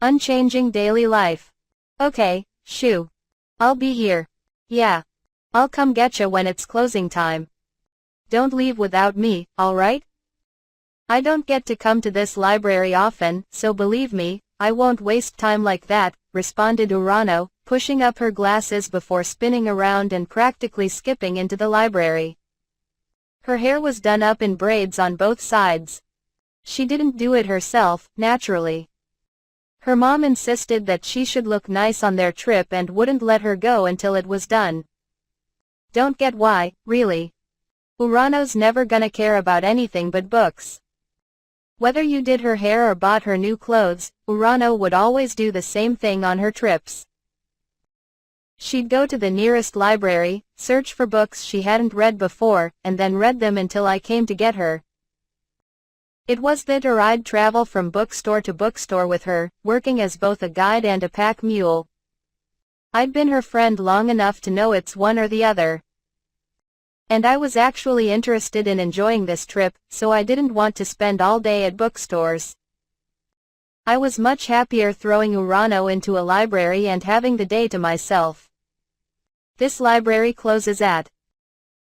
Unchanging daily life. Okay, shoo. I'll be here. Yeah. I'll come getcha when it's closing time. Don't leave without me, alright? I don't get to come to this library often, so believe me, I won't waste time like that, responded Urano, pushing up her glasses before spinning around and practically skipping into the library. Her hair was done up in braids on both sides. She didn't do it herself, naturally. Her mom insisted that she should look nice on their trip and wouldn't let her go until it was done. Don't get why, really. Urano's never gonna care about anything but books. Whether you did her hair or bought her new clothes, Urano would always do the same thing on her trips. She'd go to the nearest library, search for books she hadn't read before, and then read them until I came to get her. It was that or I'd travel from bookstore to bookstore with her, working as both a guide and a pack mule. I'd been her friend long enough to know it's one or the other. And I was actually interested in enjoying this trip, so I didn't want to spend all day at bookstores. I was much happier throwing Urano into a library and having the day to myself. This library closes at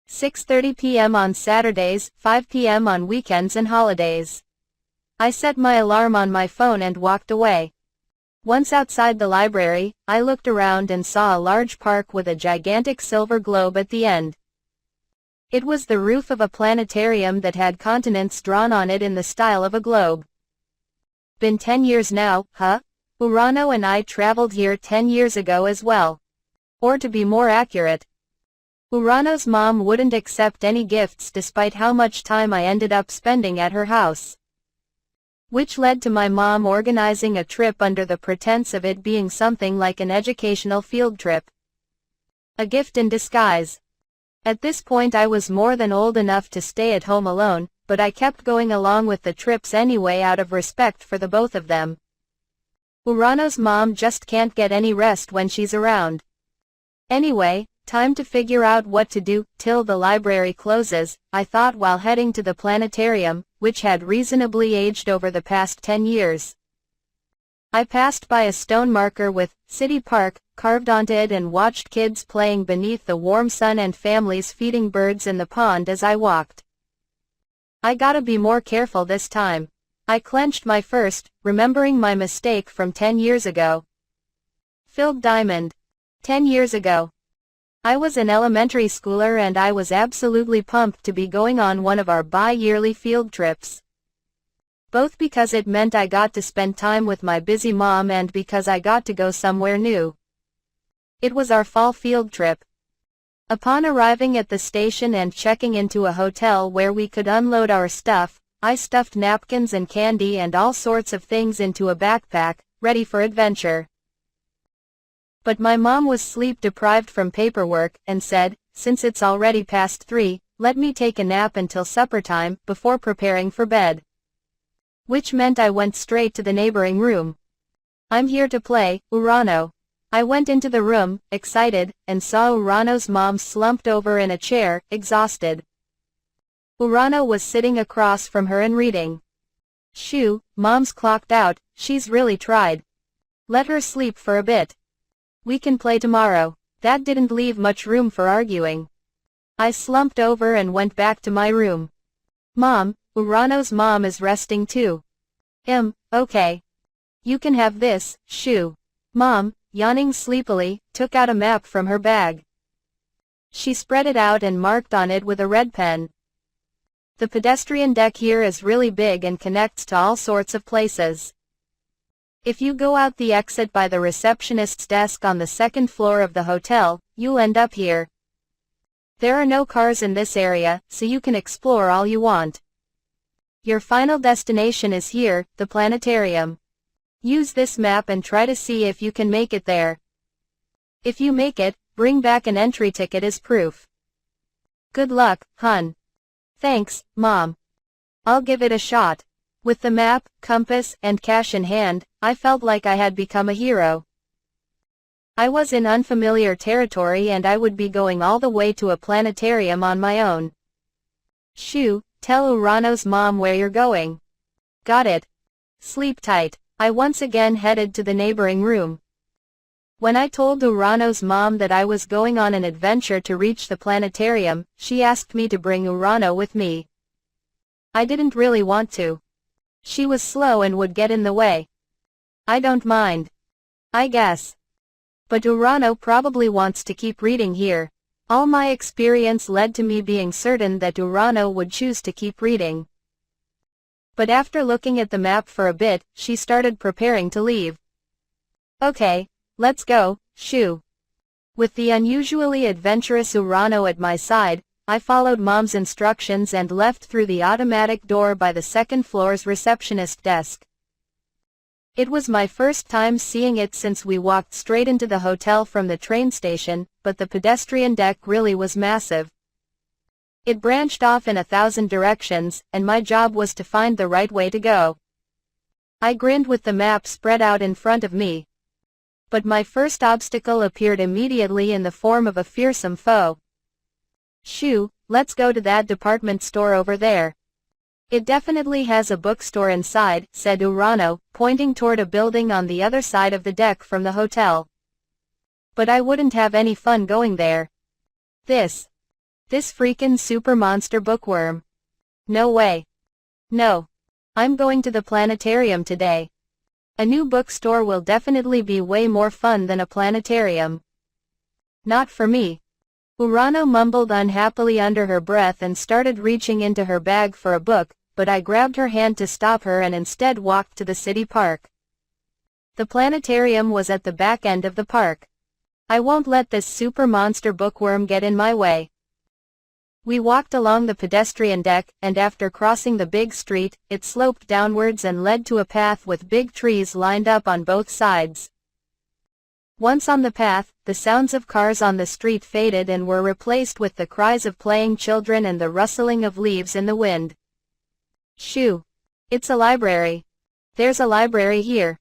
6:30 p.m. on Saturdays, 5 p.m. on weekends and holidays. I set my alarm on my phone and walked away. Once outside the library, I looked around and saw a large park with a gigantic silver globe at the end. It was the roof of a planetarium that had continents drawn on it in the style of a globe. Been 10 years now, huh? Urano and I traveled here 10 years ago as well. Or to be more accurate, Urano's mom wouldn't accept any gifts despite how much time I ended up spending at her house. Which led to my mom organizing a trip under the pretense of it being something like an educational field trip. A gift in disguise. At this point I was more than old enough to stay at home alone, but I kept going along with the trips anyway out of respect for the both of them. Urano's mom just can't get any rest when she's around. Anyway, time to figure out what to do till the library closes, I thought while heading to the planetarium, which had reasonably aged over the past 10 years. I passed by a stone marker with City Park carved onto it and watched kids playing beneath the warm sun and families feeding birds in the pond as I walked. I gotta be more careful this time. I clenched my fist, remembering my mistake from 10 years ago. Filled Diamond. 10 years ago. I was an elementary schooler and I was absolutely pumped to be going on one of our bi-yearly field trips. Both because it meant I got to spend time with my busy mom and because I got to go somewhere new. It was our fall field trip. Upon arriving at the station and checking into a hotel where we could unload our stuff, I stuffed napkins and candy and all sorts of things into a backpack, ready for adventure. But my mom was sleep-deprived from paperwork, and said, since it's already past 3, let me take a nap until supper time, before preparing for bed. Which meant I went straight to the neighboring room. I'm here to play, Urano. I went into the room, excited, and saw Urano's mom slumped over in a chair, exhausted. Urano was sitting across from her and reading. Shoo, mom's clocked out, she's really tried. Let her sleep for a bit. We can play tomorrow. That didn't leave much room for arguing. I slumped over and went back to my room. Mom, Urano's mom is resting too. Okay. You can have this, Shoo. Mom, yawning sleepily, took out a map from her bag. She spread it out and marked on it with a red pen. The pedestrian deck here is really big and connects to all sorts of places. If you go out the exit by the receptionist's desk on the second floor of the hotel, you'll end up here. There are no cars in this area, so you can explore all you want. Your final destination is here, the planetarium. Use this map and try to see if you can make it there. If you make it, bring back an entry ticket as proof. Good luck, hun. Thanks, Mom. I'll give it a shot. With the map, compass, and cash in hand, I felt like I had become a hero. I was in unfamiliar territory and I would be going all the way to a planetarium on my own. Shoo, tell Urano's mom where you're going. Got it. Sleep tight. I once again headed to the neighboring room. When I told Urano's mom that I was going on an adventure to reach the planetarium, she asked me to bring Urano with me. I didn't really want to. She was slow and would get in the way. I don't mind, I guess. But Urano probably wants to keep reading here. All my experience led to me being certain that Urano would choose to keep reading. But after looking at the map for a bit, she started preparing to leave. Okay, let's go, shoo. With the unusually adventurous Urano at my side, I followed Mom's instructions and left through the automatic door by the second floor's receptionist desk. It was my first time seeing it since we walked straight into the hotel from the train station, but the pedestrian deck really was massive. It branched off in 1,000 directions, and my job was to find the right way to go. I grinned with the map spread out in front of me. But my first obstacle appeared immediately in the form of a fearsome foe. Shoo, let's go to that department store over there. It definitely has a bookstore inside, said Urano, pointing toward a building on the other side of the deck from the hotel. But I wouldn't have any fun going there. This freakin' super monster bookworm. No way. No. I'm going to the planetarium today. A new bookstore will definitely be way more fun than a planetarium. Not for me. Urano mumbled unhappily under her breath and started reaching into her bag for a book, but I grabbed her hand to stop her and instead walked to the city park. The planetarium was at the back end of the park. I won't let this super monster bookworm get in my way. We walked along the pedestrian deck, and after crossing the big street, it sloped downwards and led to a path with big trees lined up on both sides. Once on the path, the sounds of cars on the street faded and were replaced with the cries of playing children and the rustling of leaves in the wind. Shoo! It's a library. There's a library here.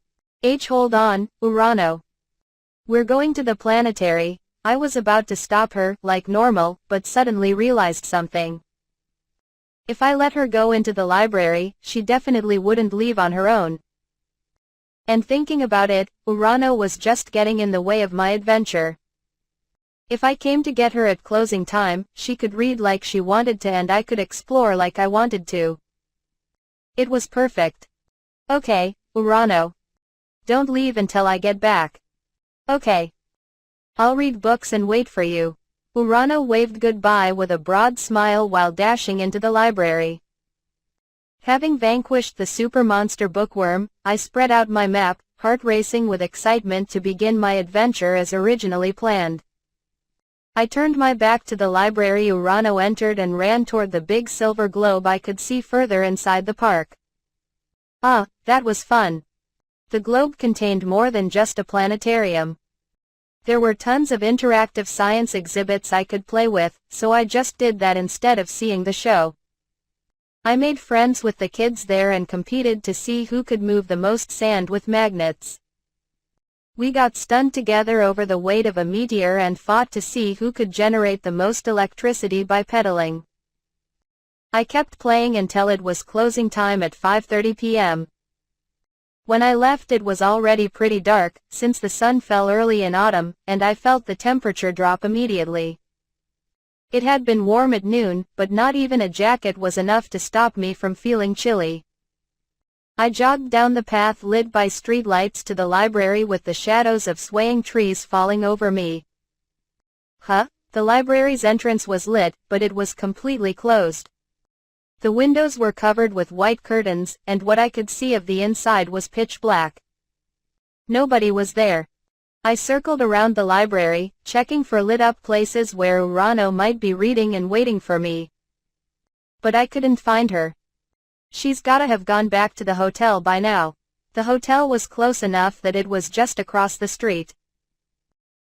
Hold on, Urano. We're going to the planetary. I was about to stop her, like normal, but suddenly realized something. If I let her go into the library, she definitely wouldn't leave on her own. And thinking about it, Urano was just getting in the way of my adventure. If I came to get her at closing time, she could read like she wanted to and I could explore like I wanted to. It was perfect. Okay, Urano. Don't leave until I get back. Okay. I'll read books and wait for you. Urano waved goodbye with a broad smile while dashing into the library. Having vanquished the super monster bookworm, I spread out my map, heart racing with excitement to begin my adventure as originally planned. I turned my back to the library Urano entered and ran toward the big silver globe I could see further inside the park. Ah, that was fun. The globe contained more than just a planetarium. There were tons of interactive science exhibits I could play with, so I just did that instead of seeing the show. I made friends with the kids there and competed to see who could move the most sand with magnets. We got stunned together over the weight of a meteor and fought to see who could generate the most electricity by pedaling. I kept playing until it was closing time at 5:30 p.m. When I left it was already pretty dark, since the sun fell early in autumn, and I felt the temperature drop immediately. It had been warm at noon, but not even a jacket was enough to stop me from feeling chilly. I jogged down the path lit by streetlights to the library with the shadows of swaying trees falling over me. The library's entrance was lit, but it was completely closed. The windows were covered with white curtains, and what I could see of the inside was pitch black. Nobody was there. I circled around the library, checking for lit-up places where Urano might be reading and waiting for me. But I couldn't find her. She's gotta have gone back to the hotel by now. The hotel was close enough that it was just across the street.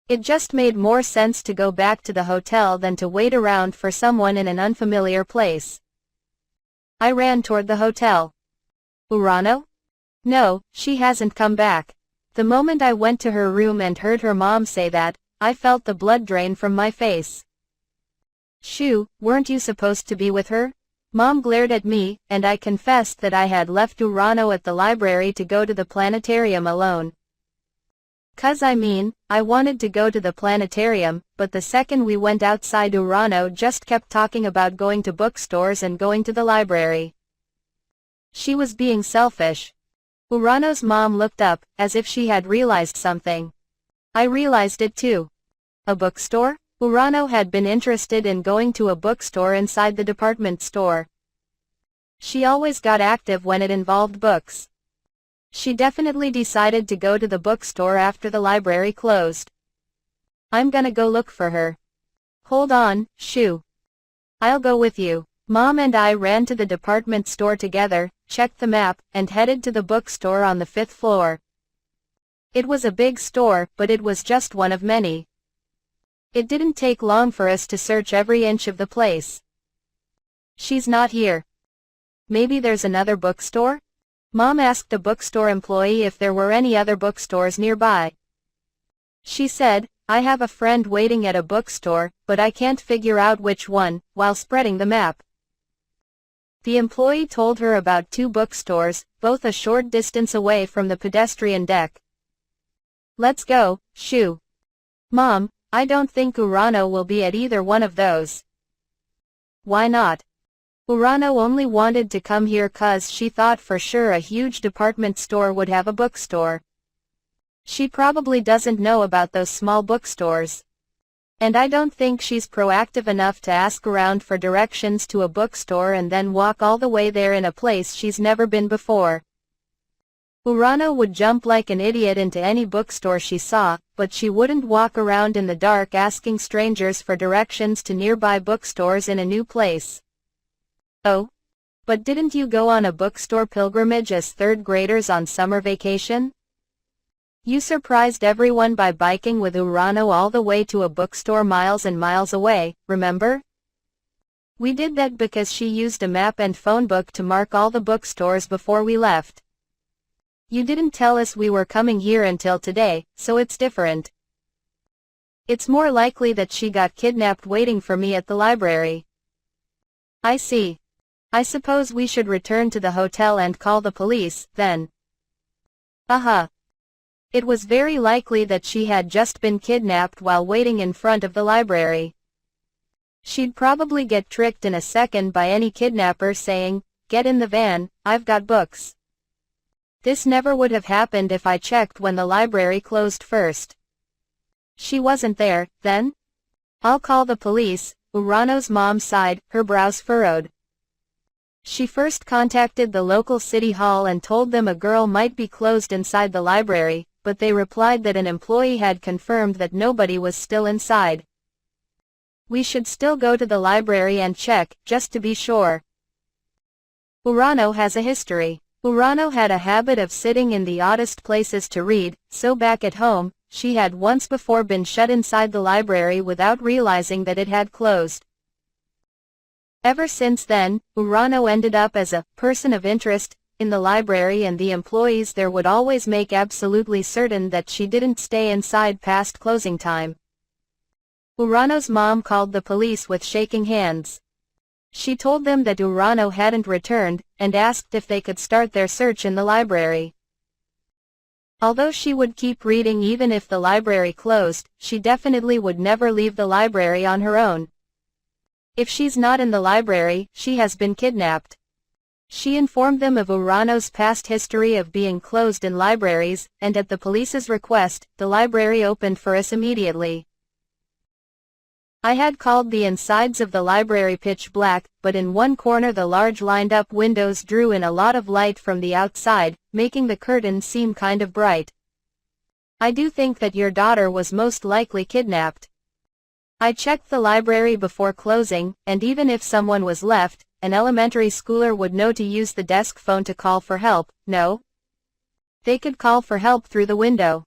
It just made more sense to go back to the hotel than to wait around for someone in an unfamiliar place. I ran toward the hotel. Urano? No, she hasn't come back. The moment I went to her room and heard her mom say that, I felt the blood drain from my face. Shoo, weren't you supposed to be with her? Mom glared at me, and I confessed that I had left Urano at the library to go to the planetarium alone. I wanted to go to the planetarium, but the second we went outside Urano just kept talking about going to bookstores and going to the library. She was being selfish. Urano's mom looked up, as if she had realized something. I realized it too. A bookstore? Urano had been interested in going to a bookstore inside the department store. She always got active when it involved books. She definitely decided to go to the bookstore after the library closed. I'm gonna go look for her. Hold on, Shoo. I'll go with you. Mom and I ran to the department store together, checked the map, and headed to the bookstore on the 5th floor. It was a big store, but it was just one of many. It didn't take long for us to search every inch of the place. She's not here. Maybe there's another bookstore? Mom asked a bookstore employee if there were any other bookstores nearby. She said, I have a friend waiting at a bookstore, but I can't figure out which one, while spreading the map. The employee told her about 2 bookstores, both a short distance away from the pedestrian deck. Let's go, Shoo. Mom, I don't think Urano will be at either one of those. Why not? Urano only wanted to come here 'cause she thought for sure a huge department store would have a bookstore. She probably doesn't know about those small bookstores. And I don't think she's proactive enough to ask around for directions to a bookstore and then walk all the way there in a place she's never been before. Urano would jump like an idiot into any bookstore she saw, but she wouldn't walk around in the dark asking strangers for directions to nearby bookstores in a new place. Oh? But didn't you go on a bookstore pilgrimage as 3rd graders on summer vacation? You surprised everyone by biking with Urano all the way to a bookstore miles and miles away, remember? We did that because she used a map and phone book to mark all the bookstores before we left. You didn't tell us we were coming here until today, so it's different. It's more likely that she got kidnapped waiting for me at the library. I see. I suppose we should return to the hotel and call the police, then. It was very likely that she had just been kidnapped while waiting in front of the library. She'd probably get tricked in a second by any kidnapper saying, "Get in the van, I've got books." This never would have happened if I checked when the library closed first. She wasn't there, then? I'll call the police, Urano's mom sighed, her brows furrowed. She first contacted the local city hall and told them a girl might be closed inside the library, but they replied that an employee had confirmed that nobody was still inside. We should still go to the library and check, just to be sure. Urano has a history. Urano had a habit of sitting in the oddest places to read, so back at home, she had once before been shut inside the library without realizing that it had closed. Ever since then, Urano ended up as a person of interest in the library, and the employees there would always make absolutely certain that she didn't stay inside past closing time. Urano's mom called the police with shaking hands. She told them that Urano hadn't returned, and asked if they could start their search in the library. Although she would keep reading even if the library closed, she definitely would never leave the library on her own. If she's not in the library, she has been kidnapped. She informed them of Urano's past history of being closed in libraries, and at the police's request, the library opened for us immediately. I had called the insides of the library pitch black, but in one corner the large lined-up windows drew in a lot of light from the outside, making the curtains seem kind of bright. I do think that your daughter was most likely kidnapped. I checked the library before closing, and even if someone was left, an elementary schooler would know to use the desk phone to call for help, no? They could call for help through the window.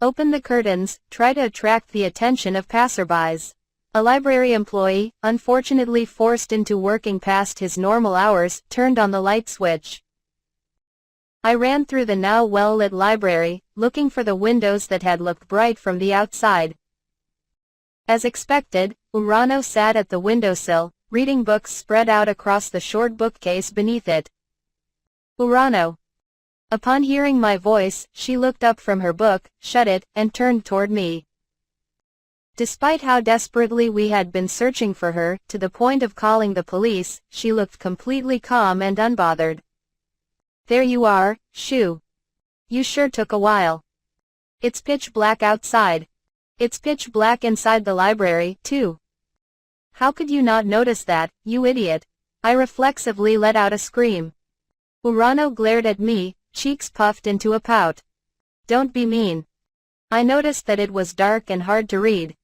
Open the curtains, try to attract the attention of passerbys. A library employee, unfortunately forced into working past his normal hours, turned on the light switch. I ran through the now well-lit library, looking for the windows that had looked bright from the outside. As expected, Urano sat at the windowsill, reading books spread out across the short bookcase beneath it. Urano. Upon hearing my voice, she looked up from her book, shut it, and turned toward me. Despite how desperately we had been searching for her, to the point of calling the police, she looked completely calm and unbothered. There you are, Shu. You sure took a while. It's pitch black outside. It's pitch black inside the library, too. How could you not notice that, you idiot? I reflexively let out a scream. Urano glared at me, cheeks puffed into a pout. Don't be mean. I noticed that it was dark and hard to read.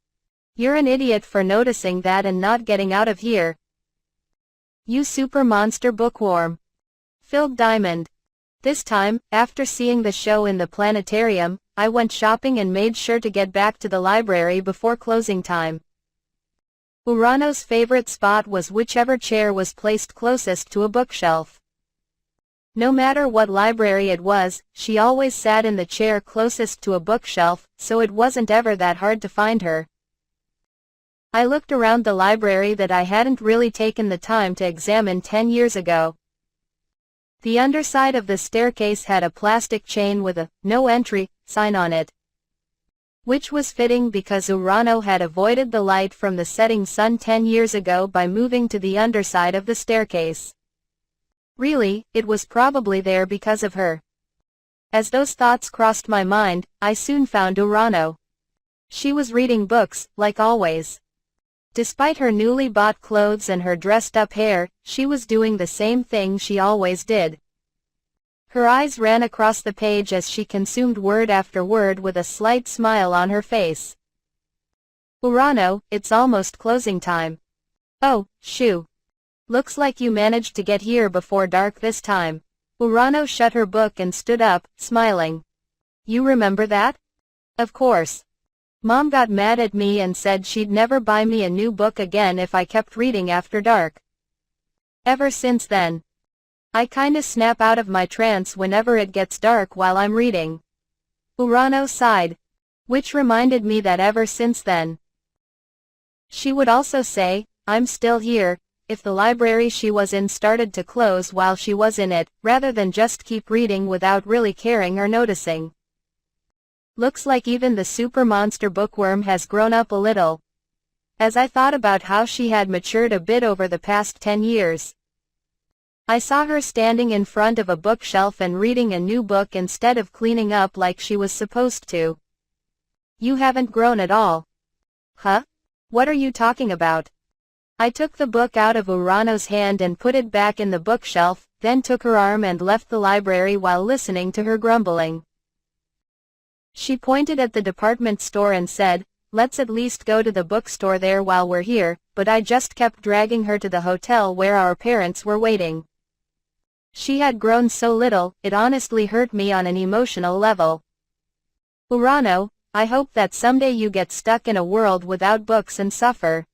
You're an idiot for noticing that and not getting out of here. You super monster bookworm. Filled Diamond. This time, after seeing the show in the planetarium, I went shopping and made sure to get back to the library before closing time. Urano's favorite spot was whichever chair was placed closest to a bookshelf. No matter what library it was, she always sat in the chair closest to a bookshelf, so it wasn't ever that hard to find her. I looked around the library that I hadn't really taken the time to examine 10 years ago. The underside of the staircase had a plastic chain with a "No Entry" sign on it, which was fitting because Urano had avoided the light from the setting sun 10 years ago by moving to the underside of the staircase. Really, it was probably there because of her. As those thoughts crossed my mind, I soon found Urano. She was reading books, like always. Despite her newly bought clothes and her dressed-up hair, she was doing the same thing she always did. Her eyes ran across the page as she consumed word after word with a slight smile on her face. Urano, it's almost closing time. Oh, Shu. Looks like you managed to get here before dark this time. Urano shut her book and stood up, smiling. You remember that? Of course. Mom got mad at me and said she'd never buy me a new book again if I kept reading after dark. Ever since then, I kinda snap out of my trance whenever it gets dark while I'm reading. Urano sighed. Which reminded me that ever since then, she would also say, I'm still here, if the library she was in started to close while she was in it, rather than just keep reading without really caring or noticing. Looks like even the super monster bookworm has grown up a little. As I thought about how she had matured a bit over the past 10 years. I saw her standing in front of a bookshelf and reading a new book instead of cleaning up like she was supposed to. You haven't grown at all. Huh? What are you talking about? I took the book out of Urano's hand and put it back in the bookshelf, then took her arm and left the library while listening to her grumbling. She pointed at the department store and said, let's at least go to the bookstore there while we're here, but I just kept dragging her to the hotel where our parents were waiting. She had grown so little, it honestly hurt me on an emotional level. Urano, I hope that someday you get stuck in a world without books and suffer.